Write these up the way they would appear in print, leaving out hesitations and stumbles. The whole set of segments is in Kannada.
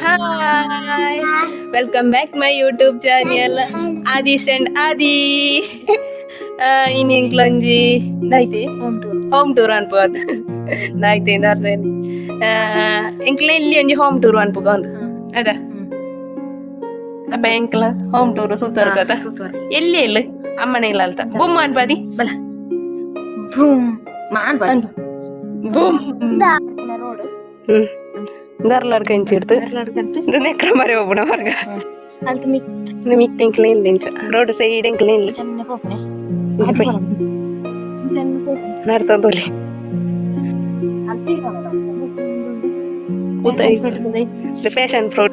Hi, welcome back my YouTube channel Adish and Adi. In England, naite home tour anpod. Naite narren. England li onji home tour anpod. Ada. Apa home tour sutar kata. Elli elli ammane ilalta. Boom anpadi. Bala. Boom. Man badi. Boom. Garlar kencirtu. Itu nekra mare obuna marga. Antumi. Nemiting clean lincha. Road side clean. Janne popne. Sipai. Narta dole. Utai. The fashion fruit.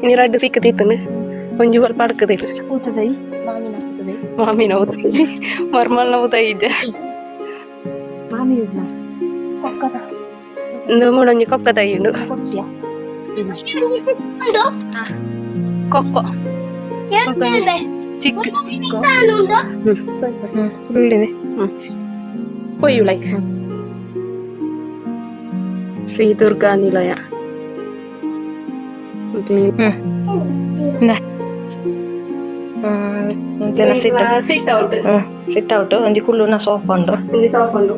Ini rada sikit itu ne. Menjual padakade. Utai. Mami na utai. Normal na utai ija. Mami na. Kokkata. Ndu mulanya kokkata yundu. Kokko. Chick. What you like? Sri Durga Nilaya. Nah. Sit out. Sit out. Onji kullu na sofa undo. ಇಲ್ಲಿ sofa undo.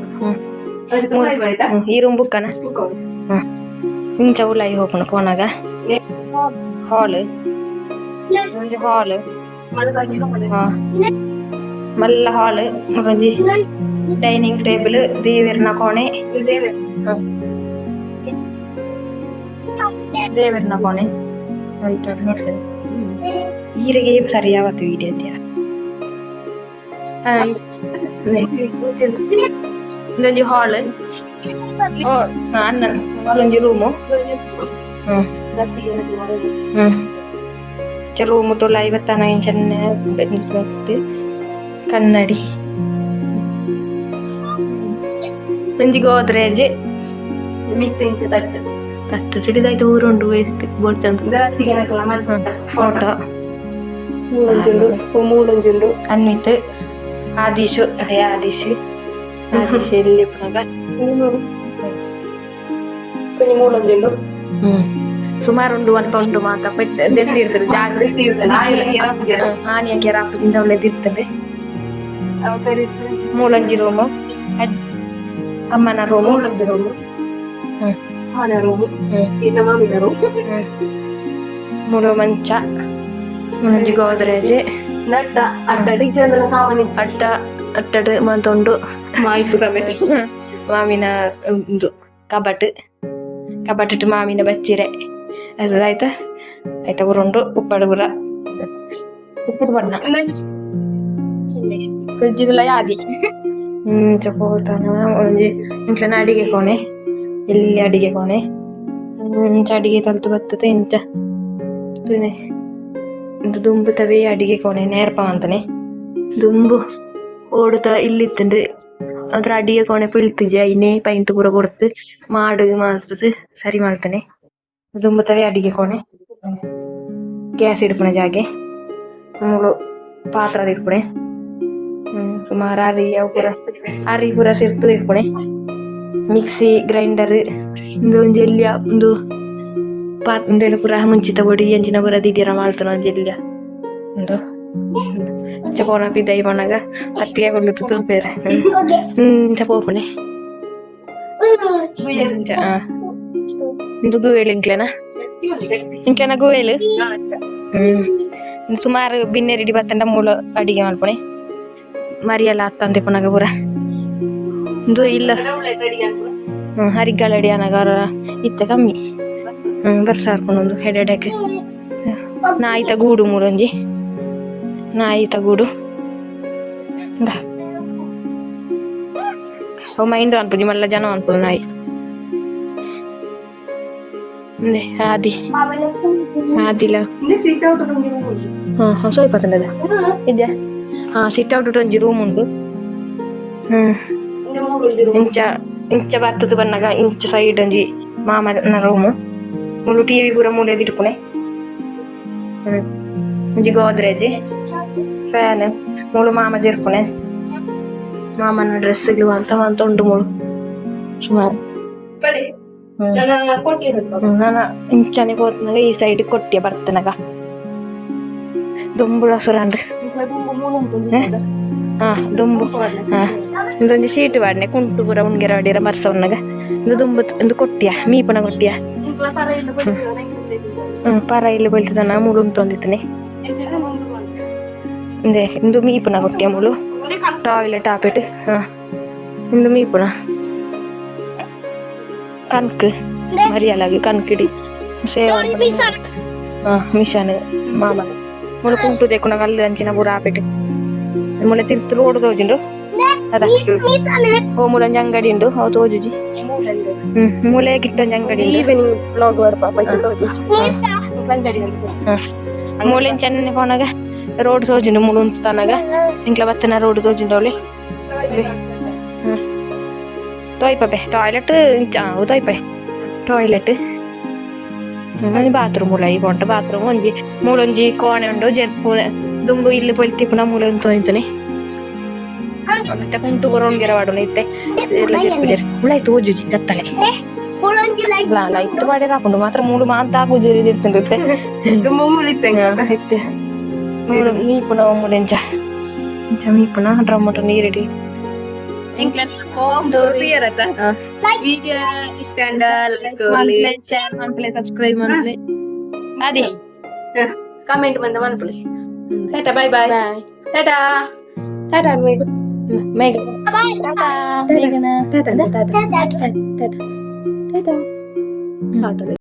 ಈ ರೂಮ್ ಬುಕ್ಕನ ಇಂಚ ಉಲಾಯಿ ಹೋಗೋಣ ಫೋನಾಗ ಹಾಲ್ ಒಂದು ಹಾಲ್ ಮಲ್ಲ ಹಾಲ್ ಒಂಜಿ ಡೈನಿಂಗ್ ಟೇಬಲ್ ದೇವರನ ಕೋಣೆ ದೇವರನ ಕೋಣೆ ನೋಡ್ತೇನೆ ಈರಿಗೆ ಸರಿಯಾವತ್ತು ವಿಡಿಯೋ ಇದೊಂದು ಹಾಲ್ ಅಣ್ಣನ ಒಂದು ರೂಮು ರೂಮು 950 ಇಂಚ್ ಕನ್ನಡಿ ಒಂಜಿ ಗೋದ್ರೇಜ್ ಮಿಕ್ಸ್ ತಟ್ಟು ಹಿಡಿದಾಯ್ತು ಊರುಂಡು ವೇಸ್ಟ್ ಬೋಡ್ಚಂತ ಫೋಟೋ ಮೂಳೊಂಜುಂಡು ಅನ್ವಿತ್ ಆದೀಶು ಆದೀಶ್ ಎಲ್ಲಿ ಕುഞ്ഞി ಮೂಳೊಂಜುಂಡು ಸುಮಾರು ಉಂಟು ಮಾತ ದಂಡಿ ಇರ್ತದೆ ಜಾಗ್ರತೆ ಆನಿಯಕ್ಕೆ ರಾಪದಿಂದ ಒಳ್ಳೆದಿರ್ತದೆ ಮೂಲಂಜಿ ರೂಮು ಅಮ್ಮನ ರೂಮು ಮೂಳು ಮಂಚ ಮೂಲಂಜಿ ಗೋದ್ರೇಜ್ ಅಟ್ಟಡು ಮಂತೊಂಡು ಮಾಯಿಪು ಸಮೇತ ಮಾಮಿನ ಇದು ಕಬಟ್ ಮಾಮಿನ ಬಚ್ಚಿರೆ ಅದು ಆಯ್ತಾ ಊರುಂಡು ಉಪ್ಪಡು ಬುರ ಉಪ್ಪುಡು ಬಣ್ಣ ಫ್ರಿಜ್ಜಿದೆಲ್ಲ ಯಾದಿ ಚಕೋತಾನ ಒಂಜಿ ಇಂಟ್ಲನ ಅಡಿಗೆ ಕೋಣೆ ಎಲ್ಲಿ ಅಡಿಗೆ ಕೋಣೆ ಇಂಚ ಅಡಿಗೆ ತಲ್ತು ಬರ್ತದೆ ಇಂಚ ದುಂಬು ತವೆ ಅಡಿಗೆ ಕೋಣೆ ನೇರ್ಪ ಅಂತಾನೆ ದುಂಬು ಓಡುತ್ತಾ ಇಲ್ಲಿತ್ತಂಡು ಅದ್ರ ಅಡಿಗೆ ಕೋಣೆ ಪಿಳ್ತಿಜ ಇನ್ನೇ ಪೈಂಟ್ ಪೂರ ಕೊಡ್ತು ಮಾಡ್ತದೆ ಸರಿ ಮಾಡ್ತಾನೆ ದುಂಬುತ್ತವೆ ಅಡಿಗೆ ಕೋಣೆ ಗ್ಯಾಸ್ ಇಡ್ಪುಣೆ ಜಾಗೆ ಮೂಳು ಪಾತ್ರ ಇಡ್ಪುಣೆ ಸುಮಾರು ಅರಿ ಪೂರ ಸಿರ್ತು ಇಡ್ಪುಣೆ ಮಿಕ್ಸಿ ಗ್ರೈಂಡರ್ ಒಂಜಿ ಎಲ್ಲಿಯ ಒಂದು ಪಾತ್ರೆ ಪೂರ ಮುಂಚಿತ ಬೊಡಿ ಎಂಚಿನ ಪೂರ ದಿಢೀರ ಮಾಡ್ತಾನ ಒಂಜಿ ಎಲ್ಲಿಯ ಒಂದು ಚಕೋನ ಪಿದೈ ಬಣ್ಣಗ ಹತ್ತಿಗೆ ಕೊಡ್ಲಿತ್ತು ತುರ್ಪೇರೆ ಚಪೋಪಣೆ ಇದು ಗುವೇಳು ಇಂಕ್ಲೆನ ಗುವೇಳು ಸುಮಾರು ಬಿನ್ನೆ ರೆಡಿ ಬತ್ತಂಡ ಮೂಲ ಅಡಿಗೆ ಮಾಡ್ಪಣೆ ಮರಿಯೆಲ್ಲ ಹತ್ತಂತೆ ಪುನಗ ಪೂರ ಇದು ಇಲ್ಲ ಹರಿಗಾಲಡಿ ಅನಗಾರ ಇತ್ತ ಕಮ್ಮಿ ಬರ್ಸಾರ್ಕೊಂಡೊಂದು ಹೆಡೆಡಕ್ಕೆ ನಾಯಿತ ಗೂಡು ಮೂಡೊಂಜಿ ನಾಯಿತ ಗೂಡು ಮೈಂದು ಅನ್ಪುಜಿ ಮಲ್ಲ ಜನ ಅನ್ಪುಡು ನಾಯಿ ಆದಿಲ್ಲ ಸ್ವಲ್ಪ ತಂಡದ ಇಜ್ಜ ಸಿಟ್ ಔಟ್ ಒಂಜಿ ರೂಮ್ ಉಂಟು ಇಂಚ ಬರ್ತದ ಬನ್ನಗ ಇಂಚ ಸೈಡ್ ಒಂಜಿ ಮಾಮನ ರೂಮು ಮುಳು ಟಿವಿ ಪೂರ ಮೂಲೆದು ಇಟ್ಪುಣೆ ಒಂಜಿ ಗೋದ್ರೇಜ್ ಫ್ಯಾನ್ ಮೂಳು ಮಾಮ ಜರ್ಪುಣೆ ಮಾಮನ ಡ್ರೆಸ್ಗಳು ಅಂತ ಉಂಟು ಮೂಳು ಸುಮಾರು ನಾನು ಇಂಚಾನೆ ಹೋದ್ನಾಗ ಈ ಸೈಡ್ ಕೊಟ್ಟಿಯ ಬರ್ತನಾಗ ದುಂಬುಳ ಸುರಂಡ್ರಿ ಹಾ ದುಂಬು ಹಾ ಇದೊಂದು ಶೀಟ್ ಬಾಡ್ನೆ ಕುಂಟು ಪೂರ ಉಣ್ಗೆರ ಹೊಡಿರ ಮರ್ಸವನ್ನಾಗ ಇದು ದುಂಬು ಒಂದು ಕೊಟ್ಟಿಯ ಮೀಪನ ಕೊಟ್ಟಿಯ ಪರ ಇಲ್ಲಿ ಬಲ್ತದನ ಮುಳು ತೊಂದಿತ್ತನೆ ಇಂದೆ ಇಂದು ಮೀಪುನ ಕೊಟ್ಟಿಯ ಮುಳು ಟಾಯ್ಲೆಟ್ ಆಪೆಟ್ ಹಾ ಇಂದು ಮೀಪುನ ಕನ್ಕ್ ಮರಿಯಲಾಗಿ ಕನ್ಕಿಡಿ ಸೇವ ಹಾ ಮಿಷನ್ ಮಾಮ ಮುಳು ಕುಂಟು ದೇಕುನ ಕಲ್ಲು ಅಂಚಿನ ಪೂರ ಆಪೆಟ್ ಮುಳೆ ತಿರ್ತು ರೋಡ್ ತೋಜುಂಡು ಅದ ಓ ಮೂಲಂಜಿ ಅಂಗಡಿ ಉಂಡು ಅವು ತೋಜುಜಿ ಮೂಲೆ ಕಿಟ್ಟೊಂಜಿ ಅಂಗಡಿ ಈವ್ನಿಂಗ್ ಬ್ಲಾಗ್ ಮೂಲೆನ್ ಚೆನ್ನ ಪೋನಾಗ ರೋಡ್ ತೋಜುಂಡು ಮುಳು ತನಾಗ ಇಂಕ್ಲ ಬತ್ತನ ರೋಡ್ ತೋಜುಂಡು ಅವಳಿ ತೋಯ್ಪೆ ಟಾಯ್ಲೆಟ್ ತೋಯ್ಪೆ ಟಾಯ್ಲೆಟ್ ಬಾತ್ರೂಮ್ ಉಳ್ಳ ಈ ಕೊಂಟ ಬಾತ್ರೂಮ್ ಒಂಜಿ ಮೂಲೊಂಜಿ ಕೋಣೆ ಉಂಡು ಜೆರ್ಪು ದುಂಬು ಇಲ್ಲಿ ಪೊಲ್ತಿಪ್ಪುನ ಮೂಲೆ ಒಂದು ತೋಯ್ತಾನೆ ಮತ್ತೆ ಕುಂಟು ಬರೋಣ್ಗೆರ ವಾಡೋಣ ಇತ್ತೆ ಉಳ್ಳಾಯ್ತು ಓಜುಜಿ ಗತ್ತಲೆ ಲೈಟ್ ಮಾಡಿ ಹಾಕೊಂಡು ಮಾತ್ರ ಮೂಳು ಮಾಂತ ಹಾಕುಜಿ ಇರ್ತಿಂಡು ಇತ್ತೆ ಮೂಳು ಮೀಪುನ ಮೂಲೆಂಚ ಮೀಪುನ ಡ್ರಮ್ಮಟ ನೀರಿಡಿ ವಿಡಿಯೋ ಇಷ್ಟ ಲೈಕ್ ಸಬ್ಸ್ಕ್ರೈಬ್ ಮಾಡ್ಲಿ ಅದೇ ಕಮೆಂಟ್ ಬಂದ ಮನ್ಪುಲಿ tata bye bye Tata Tata ಮೇಘ ಟಾಟಾ ಮೇಘನ ಟಾಟಾ ಟಾಟಾ ಟಾಟಾ ಟಾಟಾ ಟಾಟಾ